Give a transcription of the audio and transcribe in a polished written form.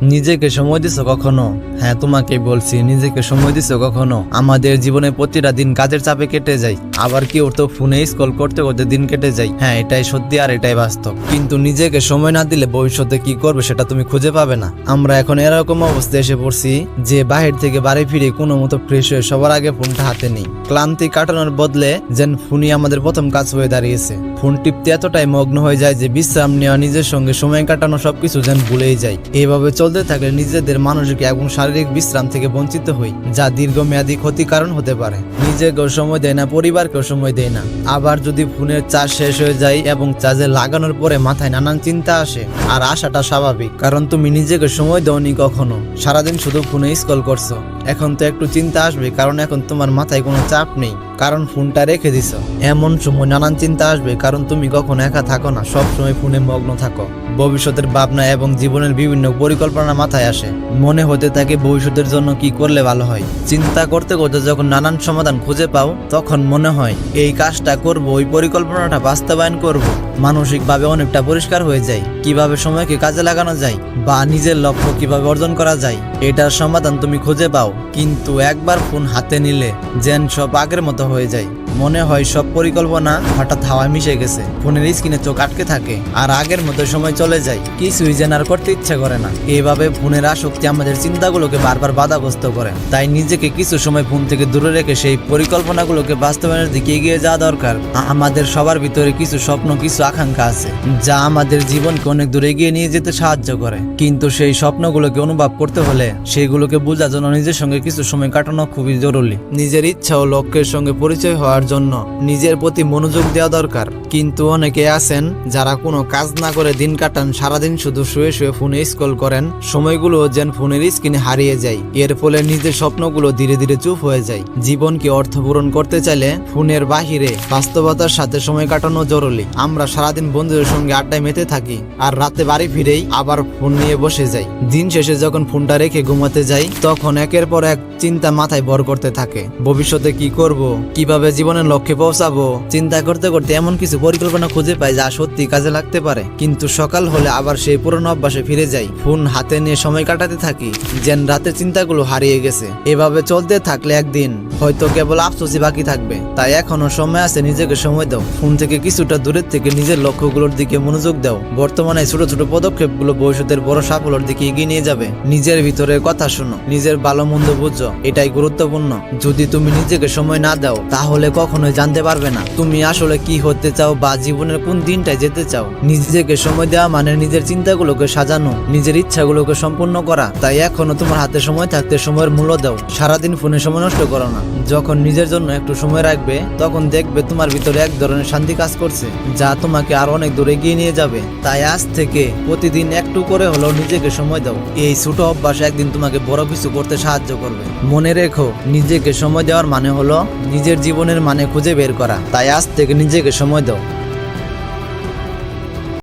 নিজেকে সময় দিছো কখনো? হ্যাঁ, তোমাকে বলছি, নিজেকে সময় দিছো কখনো? আমাদের জীবনে প্রতিটা দিন কাজের চাপে কেটে যায়, আবার কেউ তো ফোনে স্ক্রল করতে করতে দিন কেটে যায়। হ্যাঁ, এটাই সত্যি আর এটাই বাস্তব। কিন্তু নিজেকে সময় না দিলে ভবিষ্যতে কি করবে সেটা তুমি খুঁজে পাবে না। আমরা এখন এরকম অবস্থায় এসে পড়ছি যে বাহির থেকে বাড়ি ফিরে কোনো মতো ফ্রেশ হয়ে সবার আগে ফোনটা হাতে নেই। ক্লান্তি কাটানোর বদলে যেন ফোনই আমাদের প্রথম কাজ হয়ে দাঁড়িয়েছে। ফোন টিপতে এতটাই মগ্ন হয়ে যায় যে বিশ্রাম নেওয়া, নিজের সঙ্গে সময় কাটানো সবকিছু যেন ভুলেই যায়। এইভাবে চলতে থাকলে নিজেদের মানসিক এবং শারীরিক বিশ্রাম থেকে বঞ্চিত হই, যা দীর্ঘমেয়াদী ক্ষতির কারণ হতে পারে। নিজেকেও সময় দেয় না, পরিবারকেও সময় দেয় না। আবার যদি ফোনের চার্জ শেষ হয়ে যায় এবং চার্জে লাগানোর পরে মাথায় নানান চিন্তা আসে, আর আসাটা স্বাভাবিক, কারণ তুমি নিজেকে সময় দাওনি কখনো। সারাদিন শুধু ফোনে স্ক্রল করছো। এখন তো একটু চিন্তা আসবে, কারণ এখন তোমার মাথায় কোনো চাপ নেই, কারণ ফোনটা রেখে দিছো। এমন সময় নানান চিন্তা আসবে, কারণ তুমি কখনো একা থাকো না, সব সময় ফোনে মগ্ন থাকো। ভবিষ্যতের ভাবনা এবং জীবনের বিভিন্ন পরিকল্পনা মাথায় আসে। মনে হতে থাকে ভবিষ্যতের জন্য কি করলে ভালো হয়। চিন্তা করতে করতে যখন নানান সমাধান খুঁজে পাও, তখন মনে হয় এই কাজটা করব, ওই পরিকল্পনাটা বাস্তবায়ন করব। মানসিকভাবে অনেকটা পরিষ্কার হয়ে যায়। কিভাবে সময়কে কাজে লাগানো যায় বা নিজের লক্ষ্য কিভাবে অর্জন করা যায়, এটার সমাধান তুমি খুঁজে পাও। কিন্তু একবার ফোন হাতে নিলে যেন সব আগের মতো হয়ে যায়। মনে হয় সব পরিকল্পনা হঠাৎ হাওয়ায় মিশে গেছে। ফোনের স্ক্রিনে চোখ আটকে থাকে আর আগের মতো সময় চলে যায়, কিছুই যেন আর করতে ইচ্ছা করে না। এইভাবে ফোনের আসক্তি আমাদের চিন্তাগুলোকে বারবার বাধাগ্রস্ত করে। তাই নিজেকে কিছু সময় ফোন থেকে দূরে রেখে সেই পরিকল্পনাগুলোকে বাস্তবায়নের দিকে এগিয়ে যাওয়া দরকার। আমাদের সবার ভিতরে কিছু স্বপ্ন, কিছু আকাঙ্ক্ষা আছে, যা আমাদের জীবনকে অনেক দূরে এগিয়ে নিয়ে যেতে সাহায্য করে। কিন্তু সেই স্বপ্নগুলোকে অনুভব করতে হলে সেগুলোকে বোঝার জন্য নিজের সঙ্গে কিছু সময় কাটানো খুবই জরুরি। নিজের ইচ্ছা ও লক্ষ্যের সঙ্গে পরিচয় হওয়ার জন্য নিজের প্রতি মনোযোগ দেওয়া দরকার। কিন্তু অনেকে আছেন যারা কোনো কাজ না করে দিন কাটান, সারাদিন শুধু শুয়ে শুয়ে ফোনে স্ক্রল করেন। সময়গুলো যেন ফোনের স্ক্রিনে হারিয়ে যায়। এর ফলে নিজের স্বপ্নগুলো ধীরে ধীরে চুপ হয়ে যায়। জীবনকে অর্থপূরণ করতে চাইলে ফোনের বাহিরে বাস্তবতার সাথে সময় কাটানো জরুরি। আমরা সারাদিন বন্ধুদের সঙ্গে আড্ডায় মেতে থাকি, আর রাতে বাড়ি ফিরেই আবার ফোন নিয়ে বসে যাই। দিন শেষে যখন ফোনটা রেখে ঘুমাতে যাই, তখন একের পর এক চিন্তা মাথায় ভর করতে থাকে। ভবিষ্যতে কি করব, কিভাবে জীবনের লক্ষ্যে পৌঁছাবো, চিন্তা করতে করতে এমন কিছু পরিকল্পনা খুঁজে পাই যা সত্যি কাজে লাগতে পারে। কিন্তু সকাল হলে আবার সেই পুরনো অভ্যাসে ফিরে যাই। ফোন হাতে নিয়ে সময় কাটাতে থাকি, যেন রাতের চিন্তাগুলো হারিয়ে গেছে। এভাবে চলতে থাকলে একদিন হয়তো কেবল আফসোসই বাকি থাকবে। তাই এখনো সময় আছে, নিজেকে সময় দাও। ফোন থেকে কিছুটা দূরের থেকে নিজের লক্ষ্যগুলোর দিকে মনোযোগ দাও। বর্তমানে ছোট ছোট পদক্ষেপগুলো ভবিষ্যতের বড় সাফল্যের দিকে এগিয়ে নিয়ে যাবে। নিজের ভিতরে কথা শোনো, নিজের ভালো মন্দ বুঝো, এটাই গুরুত্বপূর্ণ। যদি তুমি নিজেকে সময় না দাও, তাহলে কখনোই জানতে পারবে না তুমি আসলে কি হতে চাও বা জীবনের কোন দিনটায় যেতে চাও। নিজেকে সময় দেওয়া মানে নিজের চিন্তাগুলোকে সাজানো, নিজের ইচ্ছাগুলোকে সম্পূর্ণ করা। তাই এখনো তোমার হাতে সময় থাকতে সময়ের মূল্য দাও। সারাদিন ফোনে সময় নষ্ট করো না। যখন নিজের জন্য একটু সময় রাখবে, তখন দেখবে তোমার ভিতরে এক ধরনের শান্তি কাজ করছে, যা তোমাকে আরো অনেক দূরে এগিয়ে নিয়ে যাবে। তাই আজ থেকে প্রতিদিন একটু করে হলেও নিজেকে সময় দাও। এই ছোট অভ্যাস একদিন তোমাকে বড় কিছু করতে সাহায্য করবে। মনে রেখো, নিজেকে সময় দেওয়ার মানে হলো নিজের জীবনের মানে খুঁজে বের করা। তাই আজ থেকে নিজেকে সময় দাও।